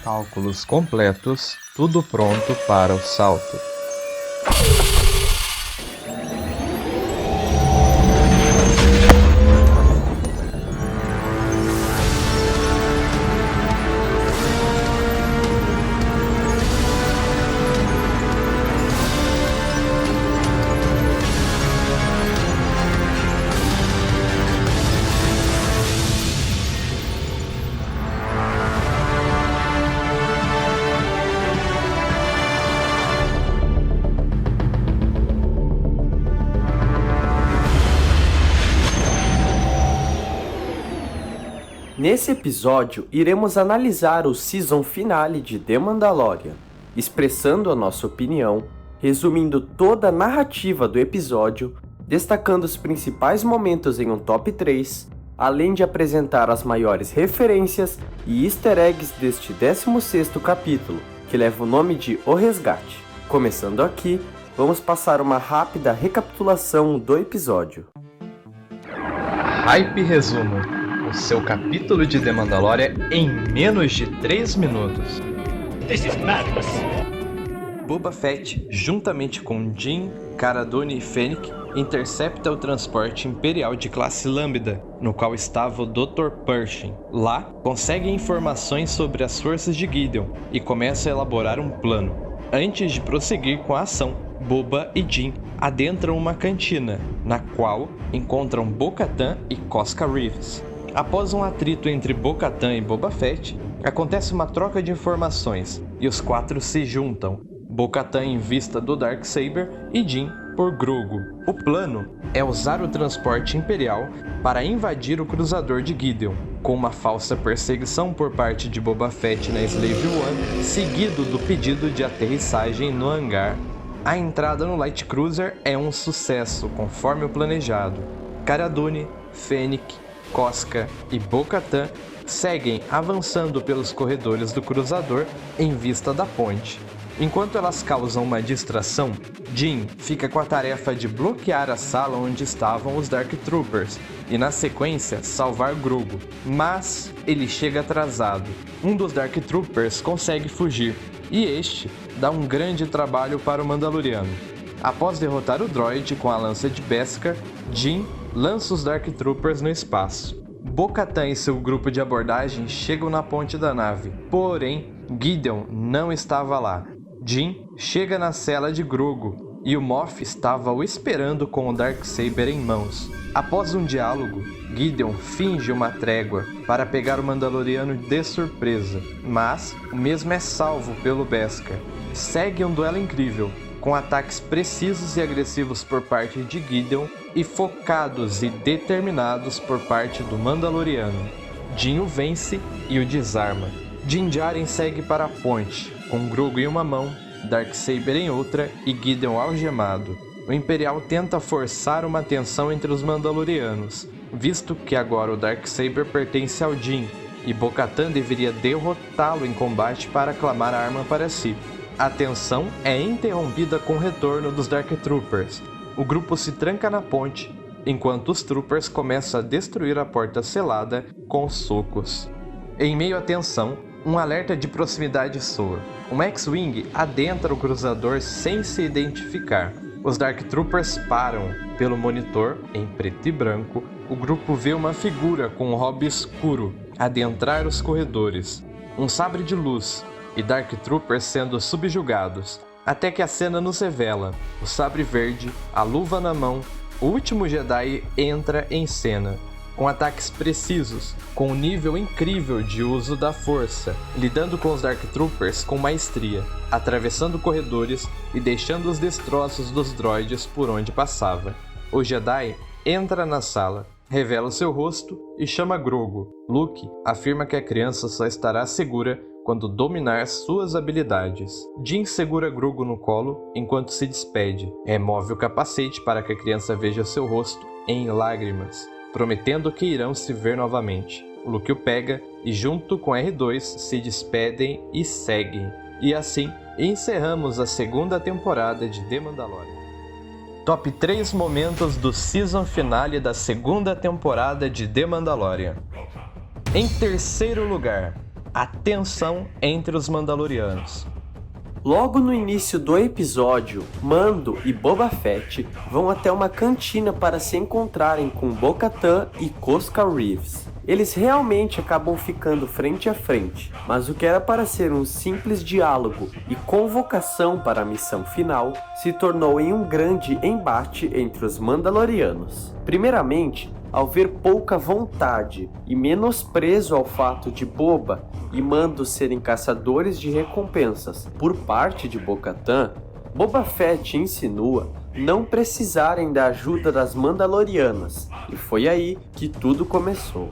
Cálculos completos, tudo pronto para o salto. Nesse episódio, iremos analisar o season finale de The Mandalorian, expressando a nossa opinião, resumindo toda a narrativa do episódio, destacando os principais momentos em um top 3, além de apresentar as maiores referências e easter eggs deste 16º capítulo, que leva o nome de O Resgate. Começando aqui, vamos passar uma rápida recapitulação do episódio. Hype Resumo. O seu capítulo de The Mandalorian em menos de 3 minutos. This is madness. Boba Fett, juntamente com Din, Cara Dune e Fennec, intercepta o transporte imperial de classe Lambda, no qual estava o Dr. Pershing. Lá, consegue informações sobre as forças de Gideon e começa a elaborar um plano. Antes de prosseguir com a ação, Boba e Din adentram uma cantina, na qual encontram Bo-Katan e Koska Reeves. Após um atrito entre Bo-Katan e Boba Fett, acontece uma troca de informações e os quatro se juntam. Bo-Katan em vista do Darksaber e Din por Grogu. O plano é usar o transporte imperial para invadir o cruzador de Gideon, com uma falsa perseguição por parte de Boba Fett na Slave One, seguido do pedido de aterrissagem no hangar. A entrada no Light Cruiser é um sucesso, conforme o planejado. Cara Dune, Fennec, Koska e Bo-Katan seguem avançando pelos corredores do cruzador em vista da ponte. Enquanto elas causam uma distração, Din fica com a tarefa de bloquear a sala onde estavam os Dark Troopers e, na sequência, salvar Grogu. Mas ele chega atrasado. Um dos Dark Troopers consegue fugir e este dá um grande trabalho para o Mandaloriano. Após derrotar o droid com a lança de Beskar, Din lança os Dark Troopers no espaço. Bo-Katan e seu grupo de abordagem chegam na ponte da nave, porém, Gideon não estava lá. Din chega na cela de Grogu e o Moff estava o esperando com o Darksaber em mãos. Após um diálogo, Gideon finge uma trégua para pegar o Mandaloriano de surpresa, mas o mesmo é salvo pelo Beskar. Segue um duelo incrível, com ataques precisos e agressivos por parte de Gideon e focados e determinados por parte do Mandaloriano. Din o vence e o desarma. Din Djarin segue para a ponte, com Grogu em uma mão, Darksaber em outra e Gideon algemado. O Imperial tenta forçar uma tensão entre os Mandalorianos, visto que agora o Darksaber pertence ao Din e Bo-Katan deveria derrotá-lo em combate para clamar a arma para si. A tensão é interrompida com o retorno dos Dark Troopers. O grupo se tranca na ponte, enquanto os Troopers começam a destruir a porta selada com socos. Em meio à tensão, um alerta de proximidade soa. Um X-Wing adentra o cruzador sem se identificar. Os Dark Troopers param. Pelo monitor, em preto e branco, o grupo vê uma figura com um hobby escuro adentrar os corredores. Um sabre de luz e Dark Troopers sendo subjugados, até que a cena nos revela o sabre verde, a luva na mão, o último Jedi entra em cena, com ataques precisos, com um nível incrível de uso da força, lidando com os Dark Troopers com maestria, atravessando corredores e deixando os destroços dos droids por onde passava. O Jedi entra na sala, revela o seu rosto e chama Grogu. Luke afirma que a criança só estará segura quando dominar suas habilidades. Din segura Grogu no colo enquanto se despede. Remove o capacete para que a criança veja seu rosto em lágrimas, prometendo que irão se ver novamente. Luke o pega e junto com R2 se despedem e seguem. E assim, encerramos a segunda temporada de The Mandalorian. Top 3 momentos do season finale da segunda temporada de The Mandalorian. Em terceiro lugar, a tensão entre os Mandalorianos. Logo no início do episódio, Mando e Boba Fett vão até uma cantina para se encontrarem com Bo-Katan e Koska Reeves. Eles realmente acabam ficando frente a frente, mas o que era para ser um simples diálogo e convocação para a missão final se tornou em um grande embate entre os Mandalorianos. Primeiramente, ao ver pouca vontade e menosprezo ao fato de Boba e Mando serem caçadores de recompensas por parte de Bo-Katan, Boba Fett insinua não precisarem da ajuda das Mandalorianas, e foi aí que tudo começou.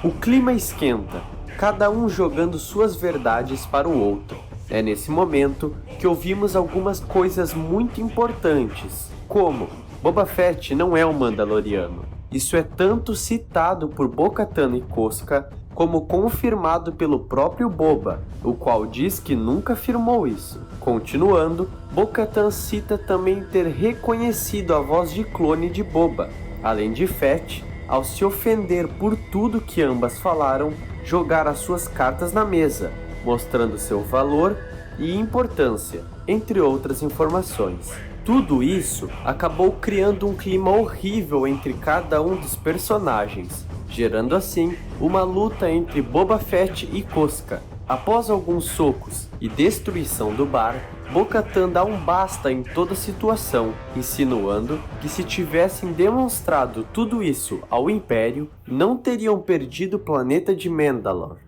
O clima esquenta, cada um jogando suas verdades para o outro. É nesse momento que ouvimos algumas coisas muito importantes, como Boba Fett não é um Mandaloriano. Isso é tanto citado por Bo-Katan e Koska, como confirmado pelo próprio Boba, o qual diz que nunca afirmou isso. Continuando, Bo-Katan cita também ter reconhecido a voz de clone de Boba, além de Fett, ao se ofender por tudo que ambas falaram, jogar as suas cartas na mesa, mostrando seu valor e importância, entre outras informações. Tudo isso acabou criando um clima horrível entre cada um dos personagens, gerando assim uma luta entre Boba Fett e Koska. Após alguns socos e destruição do bar, Bo-Katan dá um basta em toda a situação, insinuando que se tivessem demonstrado tudo isso ao Império, não teriam perdido o planeta de Mandalore.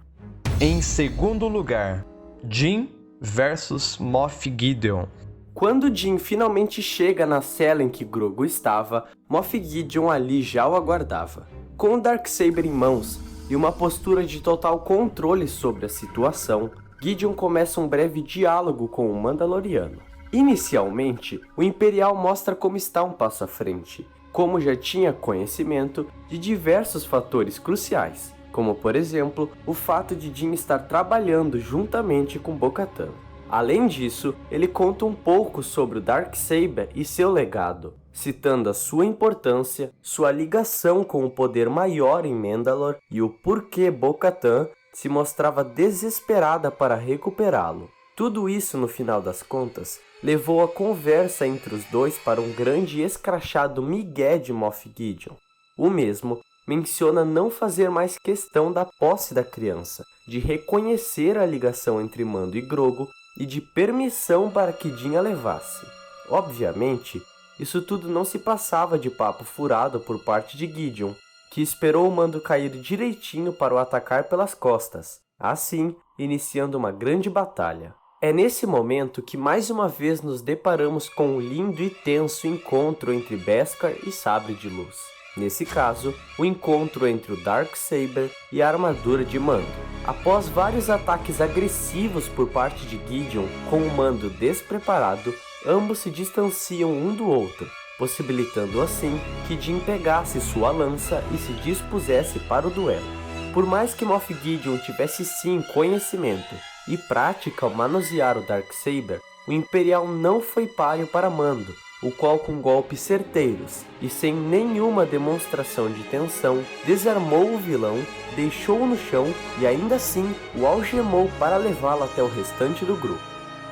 Em segundo lugar, Din versus Moff Gideon. Quando Din finalmente chega na cela em que Grogu estava, Moff Gideon ali já o aguardava. Com o Darksaber em mãos e uma postura de total controle sobre a situação, Gideon começa um breve diálogo com o Mandaloriano. Inicialmente, o Imperial mostra como está um passo à frente, como já tinha conhecimento de diversos fatores cruciais, como por exemplo, o fato de Din estar trabalhando juntamente com Bo-Katan. Além disso, ele conta um pouco sobre o Darksaber e seu legado, citando a sua importância, sua ligação com o poder maior em Mandalore e o porquê Bo-Katan se mostrava desesperada para recuperá-lo. Tudo isso, no final das contas, levou a conversa entre os dois para um grande e escrachado migué de Moff Gideon. O mesmo menciona não fazer mais questão da posse da criança, de reconhecer a ligação entre Mando e Grogu e de permissão para que Din a levasse. Obviamente, isso tudo não se passava de papo furado por parte de Gideon, que esperou o Mando cair direitinho para o atacar pelas costas, assim iniciando uma grande batalha. É nesse momento que mais uma vez nos deparamos com um lindo e tenso encontro entre Beskar e Sabre de Luz. Nesse caso, o encontro entre o Darksaber e a armadura de Mando. Após vários ataques agressivos por parte de Gideon com o Mando despreparado, ambos se distanciam um do outro, possibilitando assim que Din pegasse sua lança e se dispusesse para o duelo. Por mais que Moff Gideon tivesse sim conhecimento e prática ao manusear o Darksaber, o Imperial não foi páreo para Mando, o qual com golpes certeiros e sem nenhuma demonstração de tensão, desarmou o vilão, deixou-o no chão e ainda assim o algemou para levá-lo até o restante do grupo.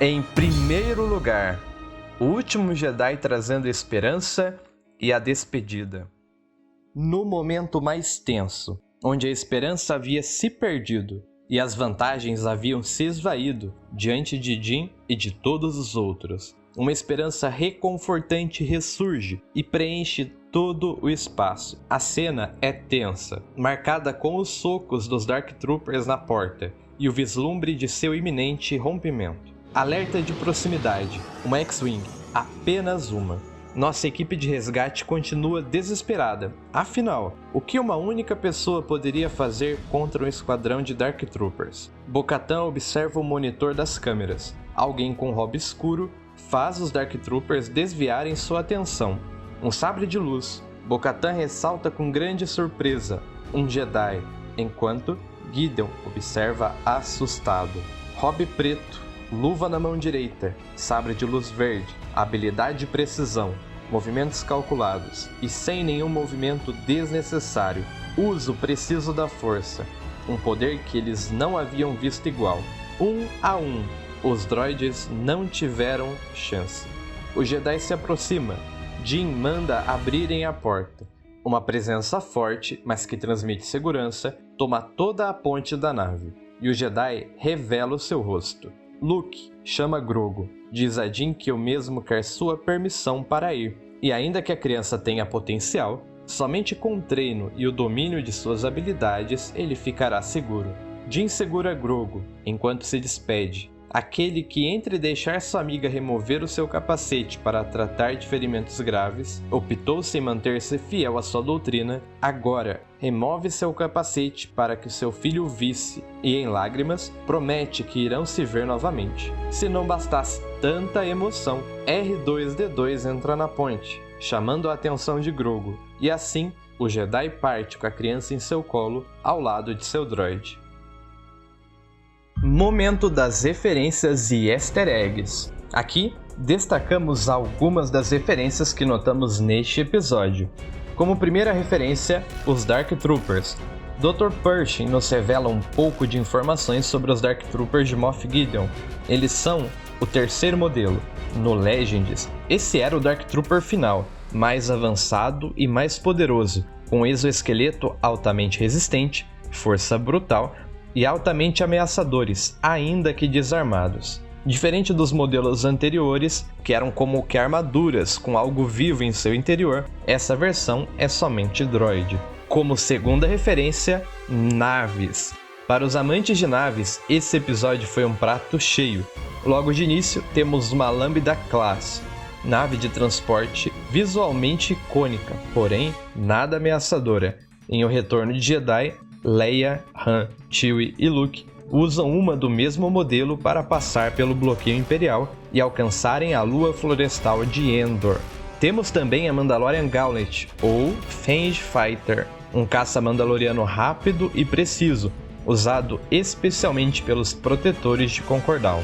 Em primeiro lugar, o último Jedi trazendo esperança e a despedida. No momento mais tenso, onde a esperança havia se perdido e as vantagens haviam se esvaído diante de Din e de todos os outros, uma esperança reconfortante ressurge e preenche todo o espaço. A cena é tensa, marcada com os socos dos Dark Troopers na porta e o vislumbre de seu iminente rompimento. Alerta de proximidade, uma X-Wing, apenas uma. Nossa equipe de resgate continua desesperada. Afinal, o que uma única pessoa poderia fazer contra um esquadrão de Dark Troopers? Bo-Katan observa o monitor das câmeras. Alguém com hobby escuro faz os Dark Troopers desviarem sua atenção. Um sabre de luz. Bo-Katan ressalta com grande surpresa um Jedi, enquanto Gideon observa assustado. Hobby preto, luva na mão direita, sabre de luz verde, habilidade e precisão, movimentos calculados e sem nenhum movimento desnecessário, uso preciso da força, um poder que eles não haviam visto igual. 1 a 1, os droids não tiveram chance. O Jedi se aproxima. Jin manda abrirem a porta. Uma presença forte, mas que transmite segurança, toma toda a ponte da nave. E o Jedi revela o seu rosto. Luke chama Grogu. Diz a Jin que o mesmo quer sua permissão para ir. E ainda que a criança tenha potencial, somente com treino e o domínio de suas habilidades ele ficará seguro. Jin segura Grogu enquanto se despede. Aquele que, entre deixar sua amiga remover o seu capacete para tratar de ferimentos graves, optou em manter-se fiel à sua doutrina, agora remove seu capacete para que seu filho o visse e, em lágrimas, promete que irão se ver novamente. Se não bastasse tanta emoção, R2-D2 entra na ponte, chamando a atenção de Grogu, e assim o Jedi parte com a criança em seu colo ao lado de seu droide. Momento das referências e easter eggs. Aqui, destacamos algumas das referências que notamos neste episódio. Como primeira referência, os Dark Troopers. Dr. Pershing nos revela um pouco de informações sobre os Dark Troopers de Moff Gideon. Eles são o terceiro modelo. No Legends, esse era o Dark Trooper final, mais avançado e mais poderoso, com exoesqueleto altamente resistente, força brutal e altamente ameaçadores, ainda que desarmados. Diferente dos modelos anteriores, que eram como que armaduras com algo vivo em seu interior, essa versão é somente droide. Como segunda referência, naves. Para os amantes de naves, esse episódio foi um prato cheio. Logo de início, temos uma Lambda Class, nave de transporte visualmente icônica, porém nada ameaçadora. Em O Retorno de Jedi, Leia, Han, Chewie e Luke usam uma do mesmo modelo para passar pelo bloqueio imperial e alcançarem a lua florestal de Endor. Temos também a Mandalorian Gauntlet, ou Fange Fighter, um caça mandaloriano rápido e preciso, usado especialmente pelos protetores de Concordal.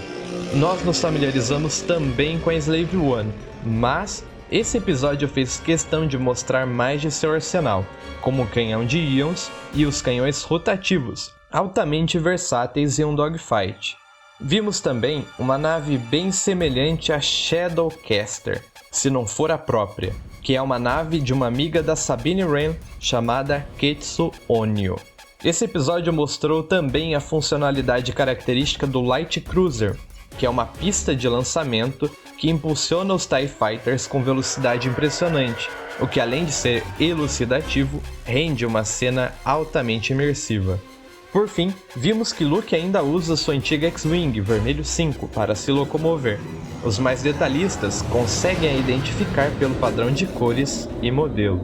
Nós nos familiarizamos também com a Slave One, mas esse episódio fez questão de mostrar mais de seu arsenal, como o canhão de íons e os canhões rotativos, altamente versáteis em um dogfight. Vimos também uma nave bem semelhante à Shadowcaster, se não for a própria, que é uma nave de uma amiga da Sabine Wren chamada Ketsu Onyo. Esse episódio mostrou também a funcionalidade característica do Light Cruiser, que é uma pista de lançamento que impulsiona os TIE Fighters com velocidade impressionante, o que, além de ser elucidativo, rende uma cena altamente imersiva. Por fim, vimos que Luke ainda usa sua antiga X-Wing Vermelho 5 para se locomover. Os mais detalhistas conseguem a identificar pelo padrão de cores e modelo.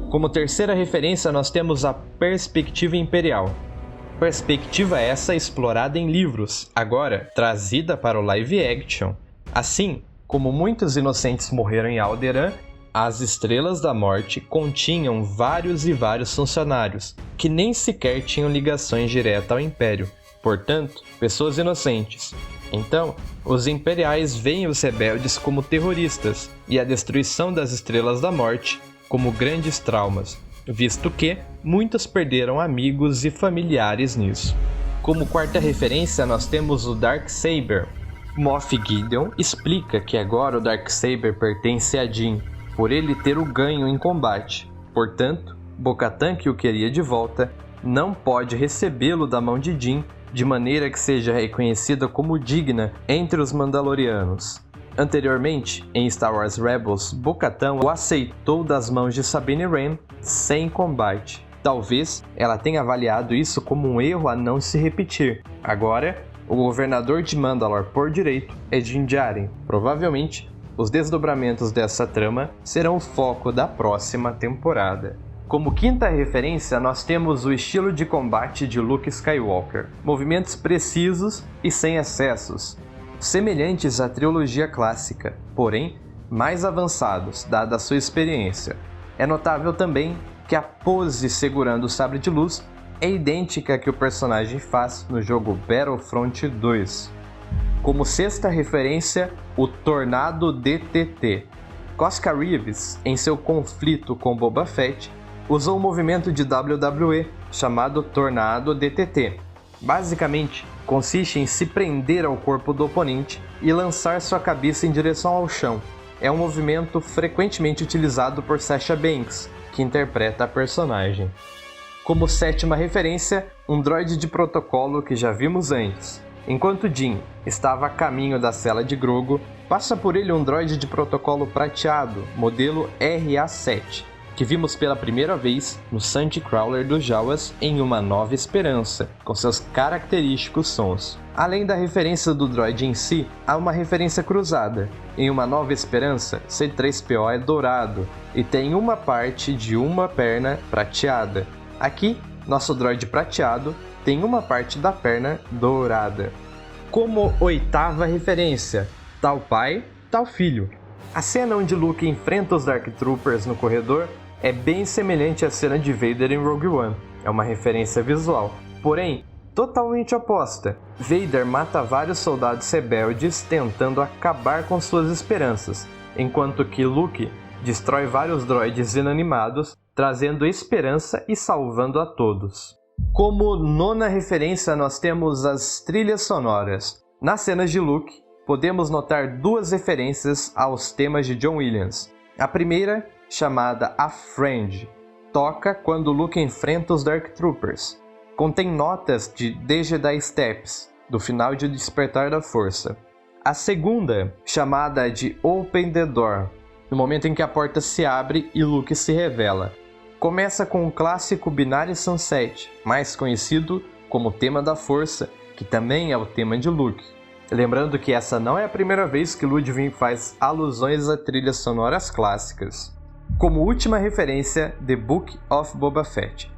Como terceira referência, nós temos a Perspectiva Imperial. Perspectiva essa explorada em livros, agora trazida para o live action. Assim, como muitos inocentes morreram em Alderaan, as Estrelas da Morte continham vários e vários funcionários, que nem sequer tinham ligações diretas ao Império, portanto, pessoas inocentes. Então, os Imperiais veem os rebeldes como terroristas e a destruição das Estrelas da Morte como grandes traumas, visto que muitos perderam amigos e familiares nisso. Como quarta referência, nós temos o Darksaber. Moff Gideon explica que agora o Darksaber pertence a Jin, por ele ter o ganho em combate. Portanto, Bo-Katan, que o queria de volta, não pode recebê-lo da mão de Jin de maneira que seja reconhecida como digna entre os Mandalorianos. Anteriormente, em Star Wars Rebels, Bo-Katan o aceitou das mãos de Sabine Wren sem combate. Talvez ela tenha avaliado isso como um erro a não se repetir. Agora, o governador de Mandalore por direito é Din Djarin. Provavelmente, os desdobramentos dessa trama serão o foco da próxima temporada. Como quinta referência, nós temos o estilo de combate de Luke Skywalker. Movimentos precisos e sem excessos, semelhantes à trilogia clássica, porém mais avançados, dada a sua experiência. É notável também que a pose segurando o sabre de luz é idêntica à que o personagem faz no jogo Battlefront 2. Como sexta referência, o Tornado DTT. Koska Reeves, em seu conflito com Boba Fett, usou o movimento de WWE chamado Tornado DTT. Basicamente, consiste em se prender ao corpo do oponente e lançar sua cabeça em direção ao chão. É um movimento frequentemente utilizado por Sasha Banks, que interpreta a personagem. Como sétima referência, um droide de protocolo que já vimos antes. Enquanto Jyn estava a caminho da cela de Grogu, passa por ele um droide de protocolo prateado, modelo RA-7, que vimos pela primeira vez no Sandcrawler dos Jawas em Uma Nova Esperança, com seus característicos sons. Além da referência do droid em si, há uma referência cruzada. Em Uma Nova Esperança, C-3PO é dourado e tem uma parte de uma perna prateada. Aqui, nosso droid prateado tem uma parte da perna dourada. Como oitava referência, tal pai, tal filho. A cena onde Luke enfrenta os Dark Troopers no corredor é bem semelhante à cena de Vader em Rogue One. É uma referência visual, porém totalmente oposta. Vader mata vários soldados rebeldes tentando acabar com suas esperanças, enquanto que Luke destrói vários droides inanimados, trazendo esperança e salvando a todos. Como nona referência, nós temos as trilhas sonoras. Nas cenas de Luke, podemos notar duas referências aos temas de John Williams. A primeira, chamada A Friend, toca quando Luke enfrenta os Dark Troopers. Contém notas de The Jedi Steps, do final de Despertar da Força. A segunda, chamada de Open the Door, no momento em que a porta se abre e Luke se revela. Começa com o clássico Binary Sunset, mais conhecido como tema da Força, que também é o tema de Luke. Lembrando que essa não é a primeira vez que Ludwig faz alusões a trilhas sonoras clássicas. Como última referência, The Book of Boba Fett.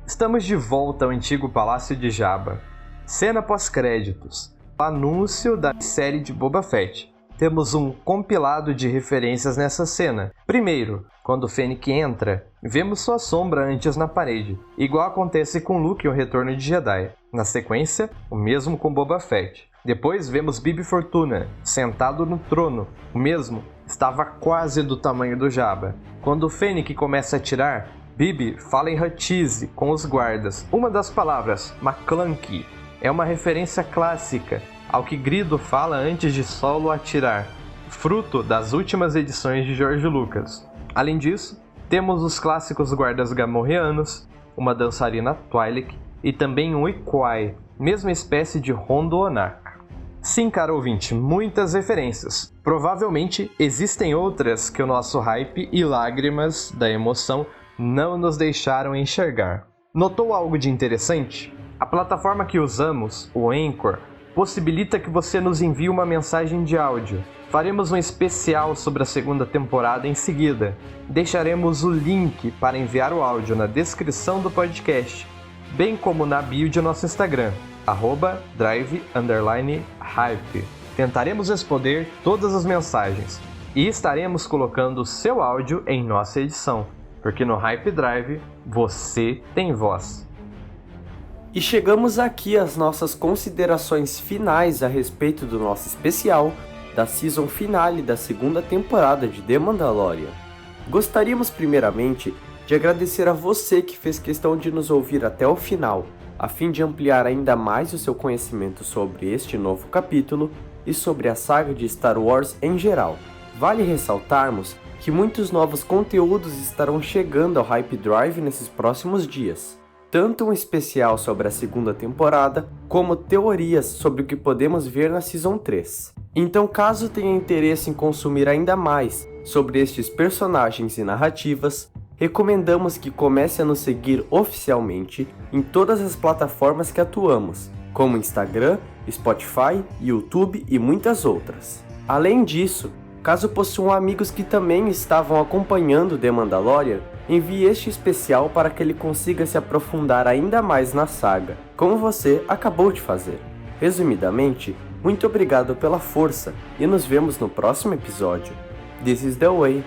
Estamos de volta ao antigo Palácio de Jabba. Cena pós-créditos. O anúncio da série de Boba Fett. Temos um compilado de referências nessa cena. Primeiro, quando Fennec entra, vemos sua sombra antes na parede, igual acontece com Luke em O Retorno de Jedi. Na sequência, o mesmo com Boba Fett. Depois vemos Bib Fortuna, sentado no trono. O mesmo estava quase do tamanho do Jabba. Quando Fennec começa a atirar, Bib fala em Huttese com os guardas. Uma das palavras, Maclunky, é uma referência clássica ao que Greedo fala antes de Solo atirar, fruto das últimas edições de George Lucas. Além disso, temos os clássicos guardas gamorreanos, uma dançarina Twi'lek e também um Iquai, mesma espécie de Hondo Ohnaka. Sim, caro ouvinte, muitas referências. Provavelmente existem outras que o nosso hype e lágrimas da emoção não nos deixaram enxergar. Notou algo de interessante? A plataforma que usamos, o Anchor, possibilita que você nos envie uma mensagem de áudio. Faremos um especial sobre a segunda temporada em seguida. Deixaremos o link para enviar o áudio na descrição do podcast, bem como na bio de nosso Instagram, @drive_hype. Tentaremos responder todas as mensagens e estaremos colocando o seu áudio em nossa edição, porque no Hype Drive você tem voz. E chegamos aqui às nossas considerações finais a respeito do nosso especial da season finale da segunda temporada de The Mandalorian. Gostaríamos primeiramente de agradecer a você que fez questão de nos ouvir até o final, a fim de ampliar ainda mais o seu conhecimento sobre este novo capítulo e sobre a saga de Star Wars em geral. Vale ressaltarmos que muitos novos conteúdos estarão chegando ao Hype Drive nesses próximos dias. Tanto um especial sobre a segunda temporada, como teorias sobre o que podemos ver na Season 3. Então, caso tenha interesse em consumir ainda mais sobre estes personagens e narrativas, recomendamos que comece a nos seguir oficialmente em todas as plataformas que atuamos, como Instagram, Spotify, YouTube e muitas outras. Além disso, caso possuam amigos que também estavam acompanhando The Mandalorian, envie este especial para que ele consiga se aprofundar ainda mais na saga, como você acabou de fazer. Resumidamente, muito obrigado pela força e nos vemos no próximo episódio. This is the way.